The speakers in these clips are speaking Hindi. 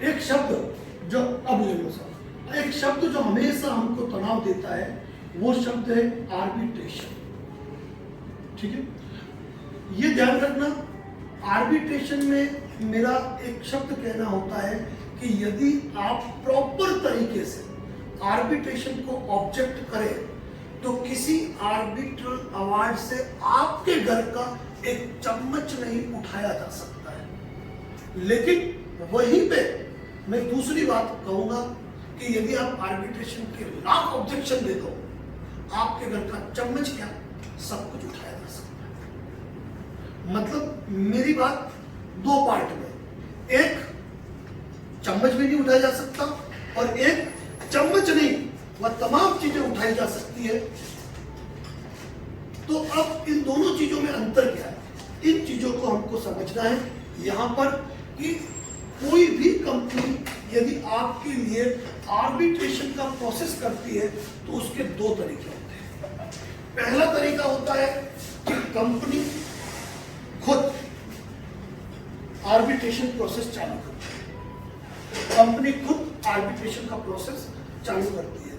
एक शब्द जो अब ले लो सर, एक शब्द जो हमेशा हमको तनाव देता है वो शब्द है आर्बिट्रेशन। ठीक है, ये ध्यान रखना, आर्बिट्रेशन में मेरा एक शब्द कहना होता है कि यदि आप प्रॉपर तरीके से आर्बिट्रेशन को ऑब्जेक्ट करें तो किसी आर्बिट्रल अवार्ड से आपके घर का एक चम्मच नहीं उठाया जा सकता है। लेकिन वहीं पे मैं दूसरी बात कहूंगा कि यदि आप आर्बिट्रेशन के लाख ऑब्जेक्शन दे दो, आपके घर का चम्मच क्या सब कुछ उठाया जा सकता है। मतलब मेरी बात दो पार्ट में, एक चम्मच भी नहीं उठाया जा सकता और एक चम्मच नहीं वह तमाम चीजें उठाई जा सकती है। तो अब इन दोनों चीजों में अंतर क्या है, इन चीजों को हमको समझना है यहां पर कि कोई भी कंपनी यदि आपके लिए आर्बिट्रेशन का प्रोसेस करती है तो उसके दो तरीके होते हैं। पहला तरीका होता है कि कंपनी खुद आर्बिट्रेशन प्रोसेस चालू करती है, कंपनी खुद आर्बिट्रेशन का प्रोसेस चालू करती है।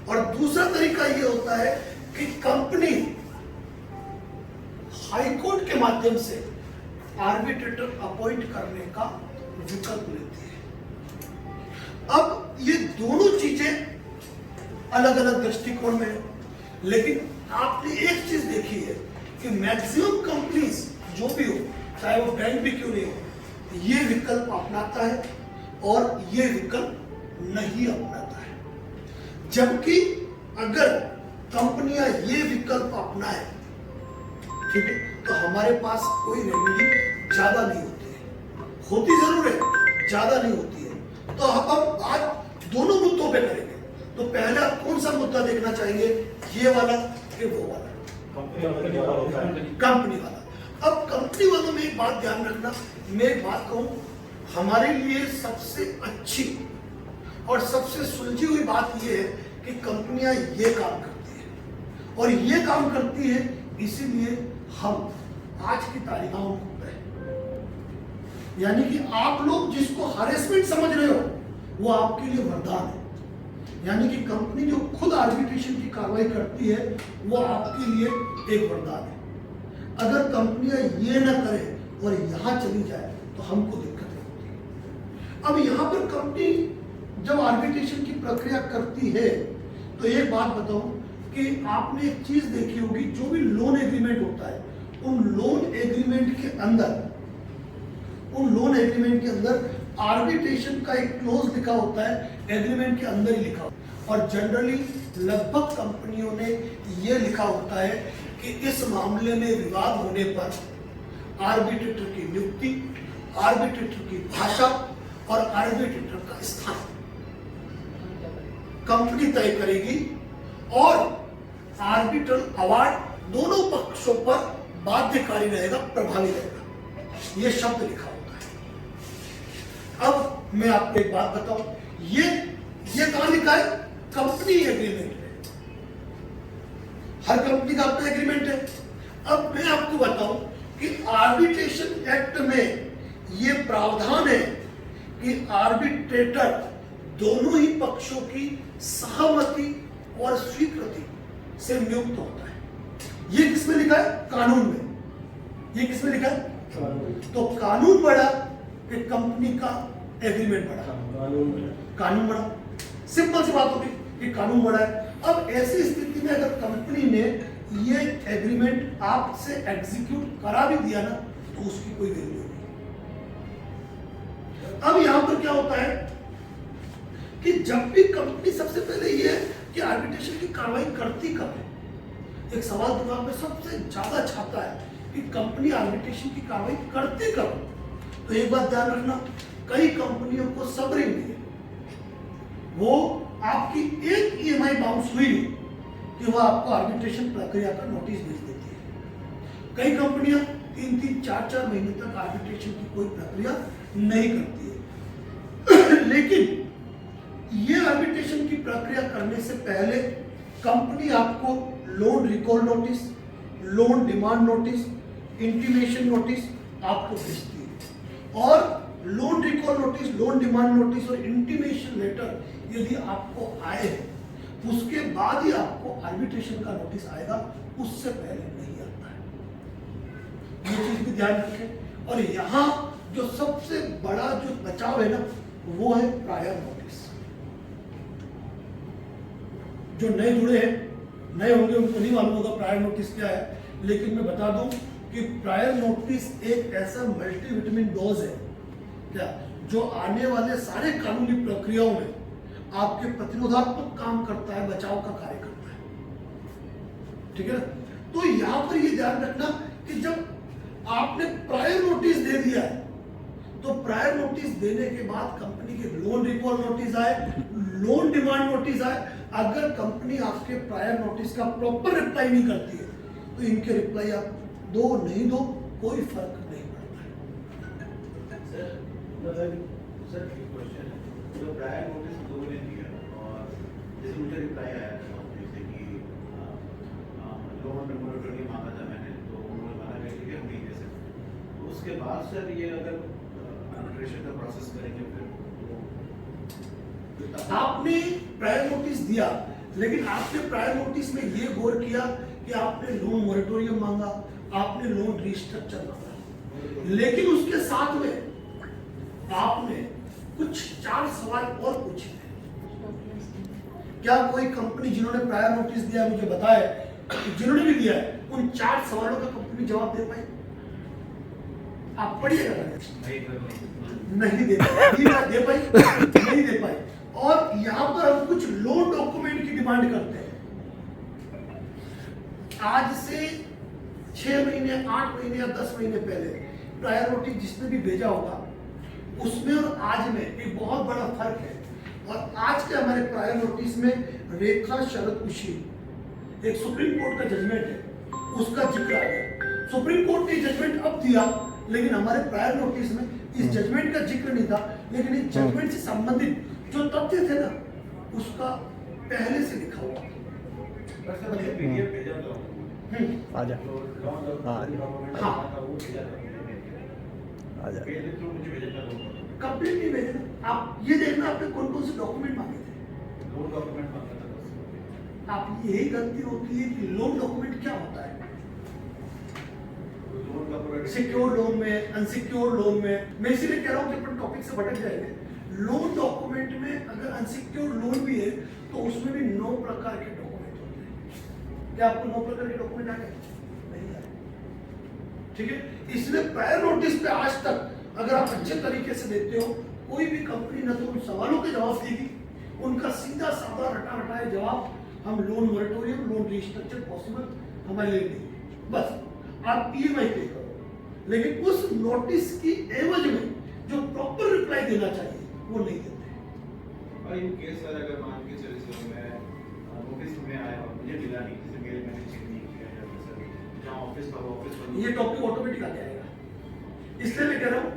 और दूसरा तरीका यह होता है कि कंपनी हाईकोर्ट के माध्यम से आर्बिट्रेटर अपॉइंट करने का विकल्प लेती है। अब ये दोनों चीजें अलग अलग दृष्टिकोण में है, लेकिन आपने एक चीज देखी है कि मैक्सिमम कंपनीज जो भी हो, चाहे वो बैंक भी क्यों नहीं हो, ये विकल्प अपनाता है और ये विकल्प नहीं अपनाता है। जबकि अगर कंपनियां ये विकल्प अपनाए, ठीक है, तो हमारे पास कोई रेमेडी ज्यादा नहीं होती है, होती जरूर है, ज्यादा नहीं होती है। तो हम आज दोनों मुद्दों पे करेंगे। तो पहले आप कौन सा मुद्दा देखना चाहेंगे, ये वाला कि वो वाला? कंपनी वाला। अब कंपनी वालों में एक बात ध्यान रखना, मैं एक बात कहूं, हमारे लिए सबसे अच्छी और सबसे सुलझी हुई बात यह है कि कंपनियां ये काम करती है और ये काम करती है, इसीलिए हम आज की तारीखों को यानी कि आप लोग जिसको हरेसमेंट समझ रहे हो वो आपके लिए वरदान है। यानी कि कंपनी जो खुद आर्बिट्रेशन की कार्रवाई करती है वो आपके लिए एक वरदान है। अगर कंपनियां ये ना करें और यहां चली जाए तो हमको दिक्कतें होती है। अब यहां पर कंपनी जब आर्बिट्रेशन की प्रक्रिया करती है तो एक बात बताऊं कि आपने एक चीज देखी होगी, जो भी लोन एग्रीमेंट होता है उन लोन एग्रीमेंट के अंदर आर्बिट्रेशन का एक क्लोज लिखा होता है, एग्रीमेंट के अंदर ही लिखा होता है। और जनरली लगभग कंपनियों ने यह लिखा होता है कि इस मामले में विवाद होने पर आर्बिट्रेटर की नियुक्ति, आर्बिट्रेटर की भाषा और आर्बिट्रेटर का स्थान कंपनी तय करेगी और आर्बिट्रल अवार्ड दोनों पक्षों पर बाध्यकारी रहेगा, प्रभावी रहेगा। यह शब्द लिखा होता है। अब मैं आपको एक बात बताऊं, ये कहां लिखा है? कंपनी एग्रीमेंट में। हर कंपनी का अपना एग्रीमेंट है। अब मैं आपको बताऊं कि आर्बिट्रेशन एक्ट में यह प्रावधान है कि आर्बिट्रेटर दोनों ही पक्षों की सहमति और स्वीकृति से नियुक्त होता है। ये किसमें लिखा है? कानून में। ये किसमें लिखा है? तो कानून बड़ा कि कंपनी का एग्रीमेंट बड़ा? कानून बड़ा। सिंपल सी बात होगी कि कानून बड़ा है। अब ऐसी स्थिति में अगर कंपनी ने ये एग्रीमेंट आपसे एग्जीक्यूट करा भी दिया ना तो उसकी कोई वैल्यू नहीं। अब यहां पर क्या होता है कि जब भी कंपनी, सबसे पहले ये है कि आर्बिट्रेशन की कार्रवाई करती कब है। एक सवाल दिमाग में सबसे ज्यादा छाता है कि कंपनी आर्बिट्रेशन की कार्रवाई करती कब। तो एक बात ध्यान रखना, कई कंपनियों को सब्र ही नहीं है, वो आपकी एक ईएमआई बाउंस हुई कि वो आपको आर्बिट्रेशन प्रक्रिया का नोटिस भेज देती है। कई कंपनियां 3-3, 4-4 महीने तक आर्बिट्रेशन की कोई प्रक्रिया नहीं करती है। लेकिन ये आर्बिट्रेशन की प्रक्रिया करने से पहले कंपनी आपको loan recall notice, loan demand notice, intimation notice आपको भेजती है और loan recall notice, loan demand notice और इंटीमेशन लेटर यदि आपको आए हैं, उसके बाद ही आपको आर्बिट्रेशन का नोटिस आएगा, उससे पहले नहीं आता है। ये चीज भी ध्यान रखें। और यहाँ जो सबसे बड़ा जो बचाव है ना, वो है प्रायर नोटिस। जो नए जुड़े हैं, नए होंगे, उनको नहीं मालूम होगा प्रायर नोटिस क्या है, लेकिन मैं बता दूं कि प्रायर नोटिस एक ऐसा मल्टीविटामिन डोज है क्या, जो आने वाले सारे कानूनी प्रक्रियाओं में आपके प्रतिरोधात्मक काम करता है, बचाव का कार्य करता है। ठीक है ना? तो यहां पर ये ध्यान रखना कि जब आपने प्रायर नोटिस दे दिया है, तो प्रायर नोटिस देने के बाद कंपनी के लोन रिकॉल नोटिस आए, लोन डिमांड नोटिस आए, अगर कंपनी आपके प्रायर नोटिस का प्रॉपर रिप्लाई नहीं करती है, तो इनके रिप्लाई आप दो नहीं दो कोई फर्क नहीं पड़ता है। सर एक क्वेश्चन है, जो प्रायर नोटिस लोगों ने दिया और जैसे मुझे रिप्लाई आया था जैसे कि लोन मोरेटोरियम मांगा था मैंने, तो उन्होंने माना कि ठीक है हम नहीं दे सकते। तो उसके बाद सर ये अगर आर्बिट्रेशन का प्रोसेस करेंगे फिर आपने प्रायर नोटिस दिया, लेकिन आपने प्रायर नोटिस में ये गौर किया कि आपने लोन मोरेटोरियम मांगा, आपने लोन रिस्ट्रक्चर मांगा, लेकिन उसके साथ में आपने कुछ 4 सवाल और पूछे। क्या कोई कंपनी जिन्होंने प्रायर नोटिस दिया मुझे बताए, जिन्होंने भी दिया है, उन 4 सवालों का कंपनी जवाब दे पाई? आप पढ़िएगा, नहीं दे पाई, नहीं दे पाई। और यहां पर हम कुछ लोन डॉक्यूमेंट की डिमांड करते हैं। आज से 6 महीने, 8 महीने या 10 महीने पहले प्रायर नोटिस जिसने भी भेजा होगा, उसमें और आज में एक बहुत बड़ा फर्क है। और आज के हमारे प्रायर नोटिस में रेखा शरद उशी, एक सुप्रीम कोर्ट का जजमेंट है, उसका जिक्र आ गया। सुप्रीम कोर्ट ने जजमेंट अब दिया, लेकिन हमारे प्रायर नोटिस में इस जजमेंट का जिक्र नहीं था, लेकिन इस जजमेंट से संबंधित जो तथ्य थे ना, उसका पहले से लिखा हुआ। आजा कंप्लीट नहीं भेजना। आप ये देखना आपने कौन कौन से डॉक्यूमेंट मांगे थे। लोन डॉक्यूमेंट मांगा था बस। आप यही गलती होती है कि लोन डॉक्यूमेंट क्या होता है। सिक्योर लोन में, अनसिक्योर लोन में, मैं इसीलिए कह रहा हूँ कि अपन टॉपिक से भटक जाएंगे। लोन डॉक्यूमेंट में अगर अनसिक्योर लोन भी है, तो उसमें भी 9 प्रकार के डॉक्यूमेंट होते हैं। क्या आपको 9 प्रकार के डॉक्यूमेंट आ गए? नहीं आए। ठीक है, इसलिए प्रायर नोटिस पे आज तक अगर आप अच्छे तरीके से देते हो, कोई भी कंपनी न तो उन सवालों के जवाब देगी, उनका सीधा साधा रटा रटाए जवाब, हम loan moratorium, loan restructure possible हमारे लिए नहीं, बस आप ईएमआई पे करो। लेकिन उस नोटिस की एवज में जो प्रॉपर रिप्लाई देना चाहिए वो नहीं देते। और इन केस सर अगर मान के चलिए मैं नोटिस में आया और मुझे मिला नहीं, किसी मेल मैंने चेक नहीं किया या सर जहाँ ऑफिस पर ये टॉपिक ऑटोमेटिक आ जाएगा। इसलिए मैं कह रहा हूँ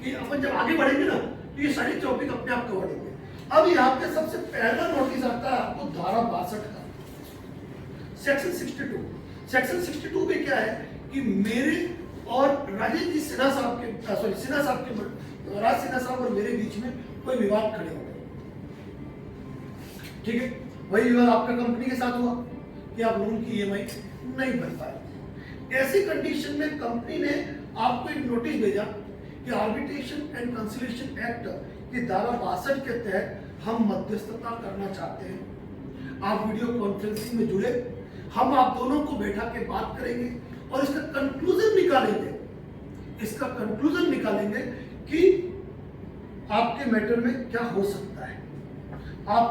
कि अपन जब आगे बढ़ेंगे ना, तो ये सारे टॉपिक अपने आप कवर होंगे। अब यहाँ पे सबसे पहला नोटिस आता है आपको धारा 62 का, सेक्शन 62। सेक्शन 62 में क्या है कि मेरे और राजेश जी सिन्हा साहब के, सॉरी सिन्हा साहब के, राज सिन्हा साहब और मेरे बीच में कोई विवाद खड़े हो गए। ठीक है, वही विवाद आपका कंपनी के साथ हुआ कि आप लोन की ईएमआई नहीं भर पाए। ऐसी कंडीशन में कंपनी ने आपको एक नोटिस भेजा कि आर्बिट्रेशन एंड कंसिलिएशन एक्ट की धारा 62 के तहत हम मध्यस्थता करना चाहते हैं। आप वीडियो कॉन्फ्रेंसिंग में जुड़े, हम आप दोनों को बैठा के बात करेंगे और इसका कंक्लूजन निकालेंगे। इसका कंक्लूजन निकालेंगे कि आपके मैटर में क्या हो सकता है। आप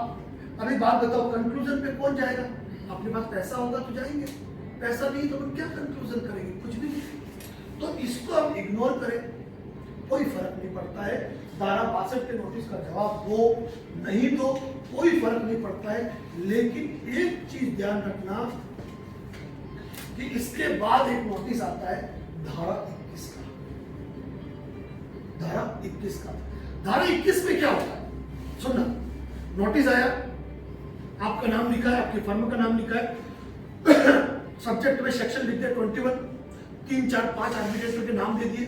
अभी बात बताओ, कंक्लूजन पे कौन जाएगा? अपने पास पैसा होगा तो जाएंगे, पैसा नहीं तो हम क्या कंक्लूजन करेंगे? कुछ भी नहीं। तो इसको हम इग्नोर करें, कोई फर्क नहीं पड़ता है। धारा 62 के नोटिस का जवाब दो नहीं दो कोई फर्क नहीं पड़ता है। लेकिन एक चीज ध्यान रखना कि इसके बाद एक नोटिस आता है धारा 21 का। धारा 21 का, धारा 21 में क्या होता है सुनना। नोटिस आया, आपका नाम लिखा है, आपकी फर्म का नाम लिखा है, सब्जेक्ट में सेक्शन लिख दिया 21, 3, 4, 5 आर्बिट्रेटर के नाम दे दिए।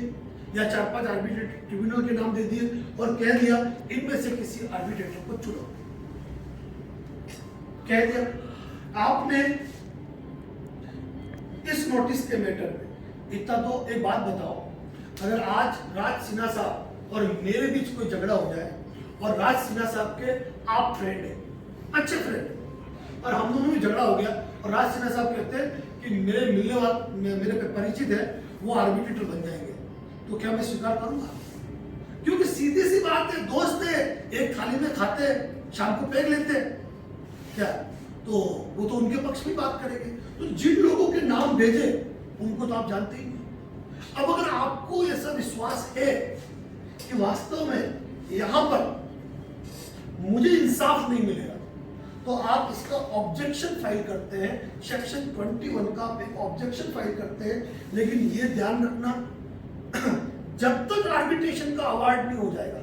या 4-5 आर्बिट्रेटर ट्रिब्यूनल के नाम दे दिए और कह दिया इनमें से किसी आर्बिट्रेटर को चुनो, कह दिया। आपने इस नोटिस के मैटर में इतना तो एक बात बताओ, अगर आज राज सिन्हा साहब और मेरे बीच कोई झगड़ा हो जाए और राज सिन्हा साहब के आप फ्रेंड है, अच्छे फ्रेंड है, और हम दोनों में झगड़ा हो गया और राज सिन्हा साहब कहते हैं कि मेरे मिलने वाले मेरे पे परिचित है वो आर्बिट्रेटर बन जाएंगे, तो क्या मैं स्वीकार करूंगा? क्योंकि सीधी सी बात है, दोस्त है, एक थाली में खाते हैं, शाम को पेग लेते हैं, क्या तो वो तो उनके पक्ष में बात करेंगे। तो जिन लोगों के नाम भेजे उनको तो आप जानते ही नहीं। अब अगर आपको ऐसा विश्वास है कि वास्तव में यहां पर मुझे इंसाफ नहीं मिलेगा, तो आप इसका ऑब्जेक्शन फाइल करते हैं, सेक्शन 21 का आप एक ऑब्जेक्शन फाइल करते हैं। लेकिन ये ध्यान रखना, जब तक आर्बिट्रेशन का अवार्ड नहीं हो जाएगा,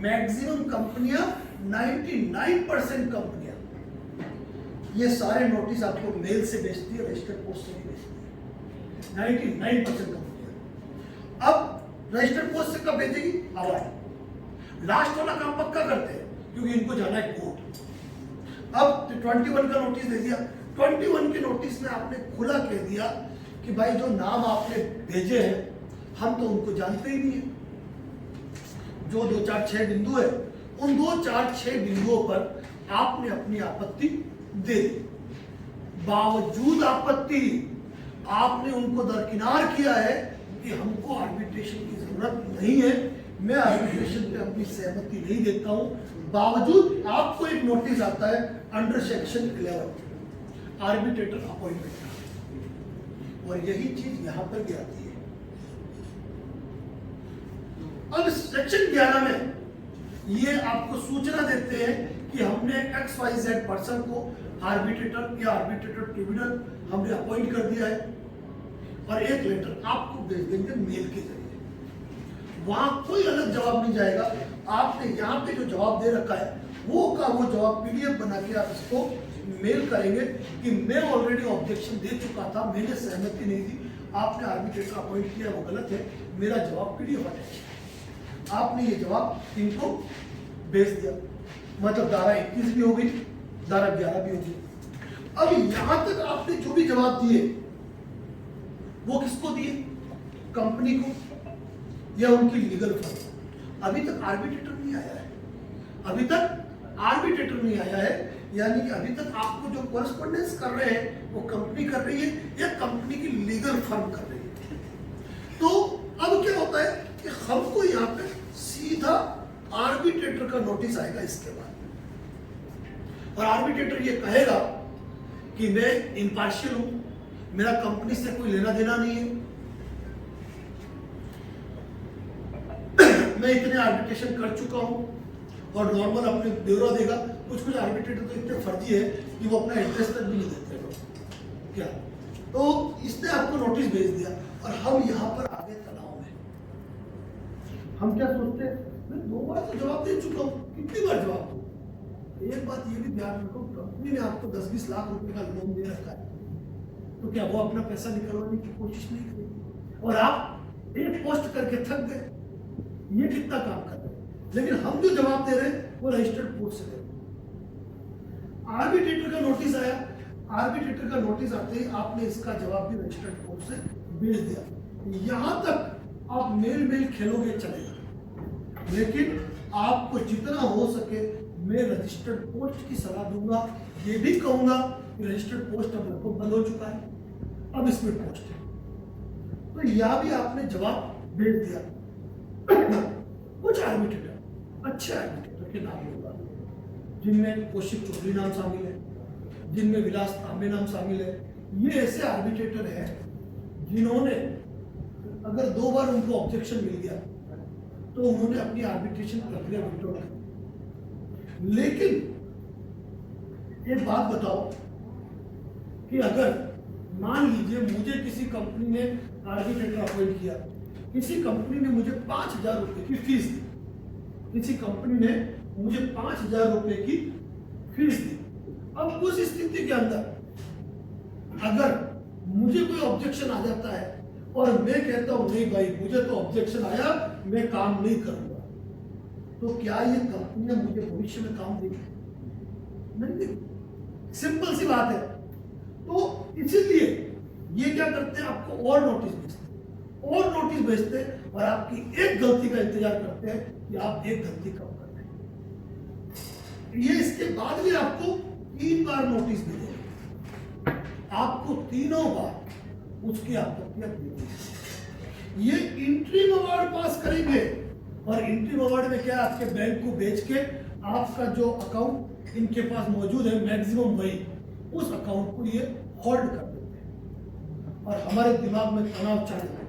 मैक्सिमम कंपनियां 99% कंपनियां ये सारे नोटिस आपको मेल से भेजती है, रजिस्टर्ड पोस्ट से नहीं भेजती है। 99% कंपनियां अब रजिस्टर्ड पोस्ट से कब भेजेगी? अवार्ड लास्ट वाला काम पक्का करते हैं, क्योंकि इनको जाना है कोर्ट। अब 21 का नोटिस दे दिया, 21 के नोटिस में आपने खुला कह दिया कि भाई जो नाम आपने भेजे हैं हम तो उनको जानते ही नहीं है। जो 2, 4, 6 बिंदु है, उन 2, 4, 6 बिंदुओं पर आपने अपनी आपत्ति दे दी। बावजूद आपत्ति आपने उनको दरकिनार किया है कि हमको आर्बिट्रेशन की जरूरत नहीं है, मैं आर्बिट्रेशन पे अपनी सहमति नहीं देता हूं। बावजूद आपको एक नोटिस आता है अंडर सेक्शन 11 आर्बिट्रेटर अपॉइंटमेंट का, और यही चीज यहां पर भी आती है। अब सेक्शन 11 में ये आपको सूचना देते हैं कि हमने XYZ पर्सन को आर्बिट्रेटर या आर्बिट्रेटर ट्रिब्यूनल हमने अपॉइंट कर दिया है, और एक लेटर आपको भेज देंगे मेल के जरिए। वहां कोई अलग जवाब नहीं जाएगा, आपने यहाँ पे जो जवाब दे रखा है वो जवाब PDF बना के आप इसको मेल करेंगे कि मैं ऑलरेडी ऑब्जेक्शन दे चुका था, मैंने सहमति नहीं दी, आपने आर्बिट्रेटर अपॉइंट किया वो गलत है, मेरा जवाब PDF अटैच। आपने ये जवाब इनको भेज दिया, मतलब धारा 21 भी हो गई, धारा 11 भी हो गई। अब यहां तक आपने जो भी जवाब दिए वो किसको दिए? कंपनी को या उनकी लीगल फर्म। अभी तक आर्बिट्रेटर नहीं आया है, अभी तक आर्बिट्रेटर नहीं आया है, यानी कि अभी तक आपको जो कॉरेस्पॉन्डेंस कर रहे हैं वो कंपनी कर रही है या कंपनी की लीगल फर्म कर रही है। तो अब क्या होता है कि हमको यहाँ पे सीधा आर्बिट्रेटर का नोटिस आएगा इसके बाद, और आर्बिट्रेटर ये कहेगा कि मैं इम्पार्शियल हूं, मेरा कंपनी से कोई लेना देना नहीं है, मैं इतने आर्बिट्रेशन कर चुका हूं, और नॉर्मल अपने ब्यौरा देगा। कुछ आर्बिट्रेटर तो इतने फर्जी है कि वो अपना एड्रेस तक भी नहीं देते लोग क्या। तो इसने आपको नोटिस भेज दिया, और हम यहाँ पर आगे तनाव में हम क्या सोचते हैं, मैं 2 बार तो जवाब दे चुका हूँ, कितनी बार जवाब दूं? एक बात ये भी ध्यान रखो, कंपनी ने आपको 10-20 लाख रुपए का लोन दे रखा है, तो क्या वो अपना पैसा निकलवाने की कोशिश नहीं करेगी? और आप एक पोस्ट करके थक गए, ये कितना काम कर रहे हैं। लेकिन हम जो जवाब दे रहे हैं वो रजिस्टर्ड पोस्ट से दे रहे हैं। आर्बिट्रेटर का नोटिस आया, आर्बिट्रेटर का नोटिस आते ही आपने इसका जवाब भी रजिस्टर्ड पोस्ट से भेज दिया। यहां तक आप मेल खेलोगे चलेगा, लेकिन आपको जितना हो सके मैं रजिस्टर्ड पोस्ट की सलाह दूंगा। ये भी कहूंगा कि रजिस्टर्ड पोस्ट अब लगभग बंद हो चुका है, अब स्पीड पोस्ट है। तो यह भी आपने जवाब भेज दिया। कुछ आर्बिट्रेटर, अच्छे आर्बिट्रेटर के नाम होगा, जिनमें कौशिक चौधरी नाम शामिल है, जिनमें विलास तांबे नाम शामिल है। ये ऐसे आर्बिट्रेटर हैं जिन्होंने अगर 2 बार उनको ऑब्जेक्शन मिल गया तो उन्होंने अपनी आर्बिट्रेशन प्रक्रिया विड्रॉ की। लेकिन एक बात बताओ कि अगर मान लीजिए मुझे किसी कंपनी ने आर्बिट्रेटर अपॉइंट किया, किसी कंपनी ने मुझे 5,000 रुपए की फीस दी, किसी कंपनी ने मुझे 5,000 रुपए की फीस दी। अब उस स्थिति के अंदर अगर मुझे कोई ऑब्जेक्शन आ जाता है और मैं कहता हूं नहीं भाई मुझे तो ऑब्जेक्शन आया, मैं काम नहीं करूंगा, तो क्या ये कंपनियां मुझे भविष्य में काम देगी? नहीं देगी। सिंपल सी बात है। तो इसीलिए ये क्या करते हैं, आपको और नोटिस भेजते हैं, और नोटिस भेजते हैं, और आपकी एक गलती का इंतजार करते हैं कि आप एक गलती कम कर दें। ये इसके बाद भी आपको 3 बार नोटिस भेजेंगे, आपको तीनों बार उसकी आपत्तियां देंगे। ये इंट्रीम अवार्ड पास करेंगे, और इंट्रीम अवार्ड में क्या, आपके बैंक को बेच के आपका जो अकाउंट इनके पास मौजूद है मैक्सिमम वही, उस अकाउंट को ये होल्ड कर देते हैं, और हमारे दिमाग में तनाव चालू है,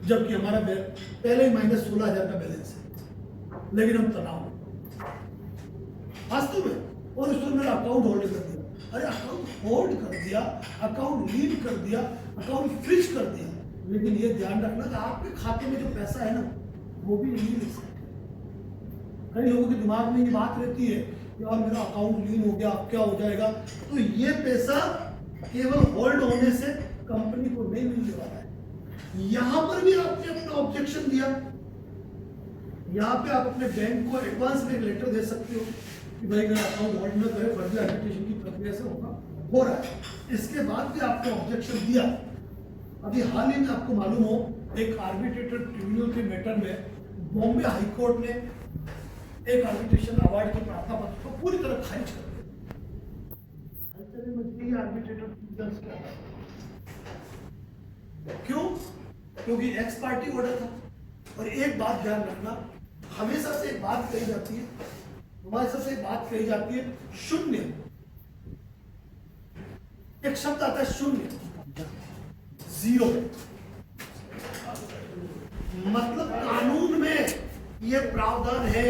जबकि हमारा पहले ही माइनस 16,000 का बैलेंस है, लेकिन हम तनाव में वास्तव में। और उसने मेरा अकाउंट होल्ड कर दिया। अरे अकाउंट होल्ड कर दिया, अकाउंट लीव कर दिया, अकाउंट फ्रीज कर दिया, लेकिन ये ध्यान रखना कि आपके खाते में जो पैसा है ना, वो भी नहीं ले सकते। कई लोगों के दिमाग में ये बात रहती है कि यार मेरा अकाउंट लीन हो गया, अब क्या हो जाएगा? तो ये पैसा केवल होल्ड होने से कंपनी को नहीं मिलने वाला है। यहां पर भी आपने अपना ऑब्जेक्शन दिया, यहाँ पे आप अपने बैंक को एडवांस में एक लेटर दे सकते हो कि भाई मेरा अकाउंट होल्ड न करे, फर्जी एप्लीकेशन की प्रक्रिया से हो रहा है। इसके बाद भी आपने ऑब्जेक्शन दिया। अभी हाल ही में आपको मालूम हो, एक आर्बिट्रेटेड ट्रिब्यूनल के मैटर में बॉम्बे हाई कोर्ट ने एक आर्बिट्रेशन अवार्ड के प्रार्थना पत्र को पूरी तरह खारिज कर दिया। आर्बिट्रेटेड ट्रिब्यूनल्स क्या है? क्यों? क्योंकि एक्स पार्टी ऑर्डर था। और एक बात ध्यान रखना, हमेशा से एक बात कही जाती है, हमारे सबसे एक बात कही जाती है, शून्य। एक शब्द आता है शून्य, जीरो। मतलब कानून में ये प्रावधान है